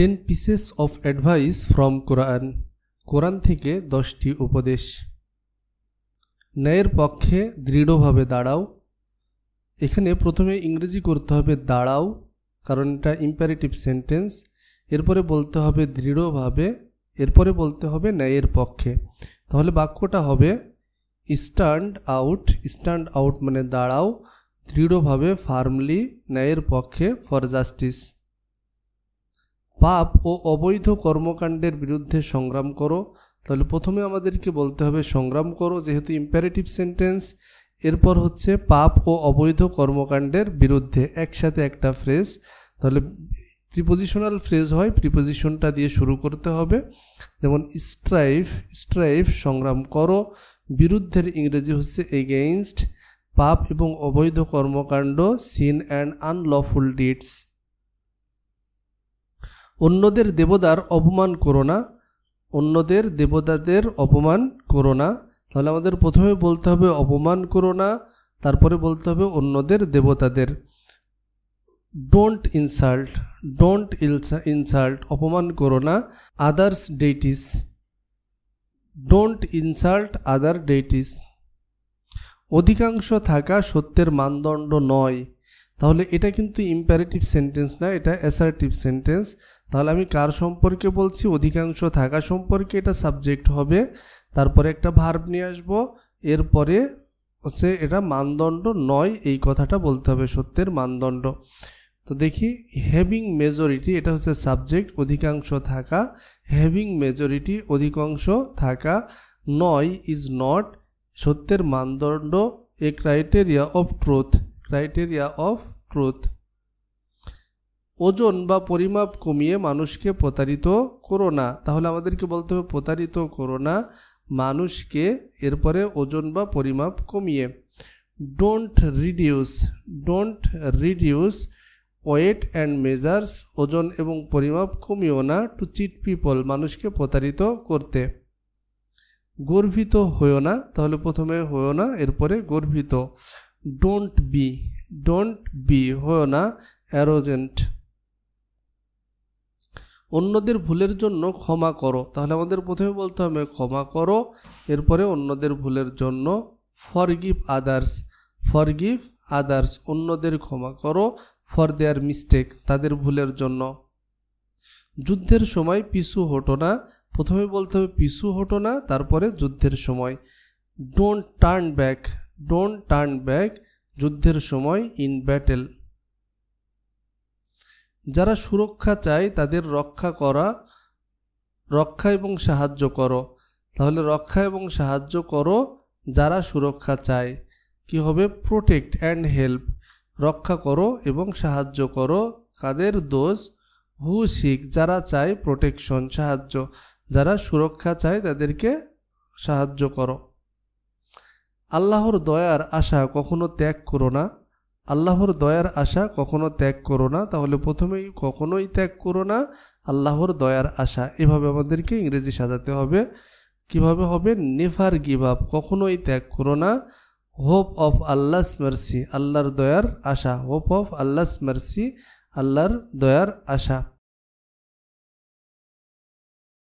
10 pieces of advice from Quran. কোরআন থেকে 10টি উপদেশ। ন্যায়ের পক্ষে দৃঢ়ভাবে দাঁড়াও। এখানে প্রথমে ইংরেজি করতে হবে দাঁড়াও, কারণ এটা ইম্পারেটিভ সেন্টেন্স। এরপরে বলতে হবে দৃঢ়ভাবে, এরপরে বলতে হবে ন্যায়ের পক্ষে। তাহলে বাক্যটা হবে স্ট্যান্ড আউট। স্ট্যান্ড আউট মানে দাঁড়াও দৃঢ়ভাবে, ফার্মলি, ন্যায়ের পক্ষে, ফর জাস্টিস। পাপ ও অবৈধ কর্মকাণ্ডের বিরুদ্ধে সংগ্রাম করো। তাহলে প্রথমে আমাদেরকে বলতে হবে সংগ্রাম করো, যেহেতু ইম্পারেটিভ সেন্টেন্স। এরপর হচ্ছে পাপ ও অবৈধ কর্মকাণ্ডের বিরুদ্ধে, একসাথে একটা ফ্রেজ। তাহলে প্রিপোজিশনাল ফ্রেজ হয়, প্রিপোজিশনটা দিয়ে শুরু করতে হবে। যেমন স্ট্রাইভ, স্ট্রাইভ সংগ্রাম করো। বিরুদ্ধের ইংরেজি হচ্ছে এগেইনস্ট। পাপ এবং অবৈধ কর্মকাণ্ড, সিন অ্যান্ড আনলফুল ডিডস। অন্যদের দেবতার অপমান করো না। অন্যদের দেবতাদের অপমান করো না। তাহলে আমাদের প্রথমে বলতে হবে অপমান করো না, তারপরে বলতে হবে অন্যদের দেবতাদের। ডোন্ট ইনসাল্ট, ডোন্ট ইনসাল্ট অপমান করো না others deities. Don't insult other deities. অধিকাংশ থাকা সত্যের মানদণ্ড নয়। তাহলে এটা কিন্তু ইম্পারেটিভ সেন্টেন্স না, এটা অ্যাসার্টিভ সেন্টেন্স। তাহলে আমি কার সম্পর্কে বলছি? অধিকাংশ থাকা সম্পর্কে। এটা সাবজেক্ট হবে, তারপরে একটা ভার্ব নিয়ে আসবো, এরপরে হচ্ছে এটা মানদণ্ড নয়, এই কথাটা বলতে হবে, সত্যের মানদণ্ড। তো দেখি, হ্যাভিং মেজরিটি, এটা হচ্ছে সাবজেক্ট, অধিকাংশ থাকা। হ্যাভিং মেজরিটি অধিকাংশ থাকা। নয় ইজ নট, সত্যের মানদণ্ড। A criteria of truth, criteria of truth. ওজন বা পরিমাপ কমিয়ে মানুষকে প্রতারিত করো না। তাহলে আমাদেরকে বলতে হবে প্রতারিত করো না মানুষকে, এরপরে ওজন বা পরিমাপ কমিয়ে। Don't reduce, don't reduce weight and measures, ওজন এবং পরিমাপ কমিও না, টু চিট পিপল, মানুষকে প্রতারিত করতে। গর্বিত হইও না, তাহলে প্রথমে হইও না, এরপরে গর্বিত। ডোন্ট বি, ডোন্ট বি হইও না অ্যারোজেন্ট। অন্যদের ভুলের জন্য ক্ষমা করো। তাহলে আমাদের প্রথমে বলতে হবে ক্ষমা করো, এরপরে অন্যদের ভুলের জন্য। ফরগিভ আদার্স, ফরগিভ আদার্স অন্যদের ক্ষমা করো, ফর দেয়ার মিস্টেক তাদের ভুলের জন্য। যুদ্ধের সময় পিছু হটো না। প্রথমে বলতে হবে পিছু হটো না, তারপরে যুদ্ধের সময়। Don't turn back, don't turn back যুদ্ধের সময়, ইন ব্যাটেল। যারা সুরক্ষা চায় তাদের রক্ষা করা, রক্ষা এবং সাহায্য করো। তাহলে রক্ষা এবং সাহায্য করো যারা সুরক্ষা চায়। কি হবে? প্রোটেক্ট অ্যান্ড হেল্প, রক্ষা করো এবং সাহায্য করো। কাদের? দোজ হু সিক, যারা চায় প্রোটেকশন, সাহায্য। যারা সুরক্ষা চায় তাদেরকে সাহায্য করো। আল্লাহর দয়ার আশা কখনো ত্যাগ করো না। আল্লাহর দয়ার আশা কখনো ত্যাগ করো না। তাহলে প্রথমেই কখনোই ত্যাগ করো না, আল্লাহর দয়ার আশা। এভাবে আমাদেরকে ইংরেজি সাজাতে হবে। কিভাবে হবে? নেভার গিভ আপ, কখনোই ত্যাগ করো না। হোপ অফ আল্লাহস মার্সি, আল্লাহর দয়ার আশা। হোপ অফ আল্লাহস মার্সি, আল্লাহর দয়ার আশা।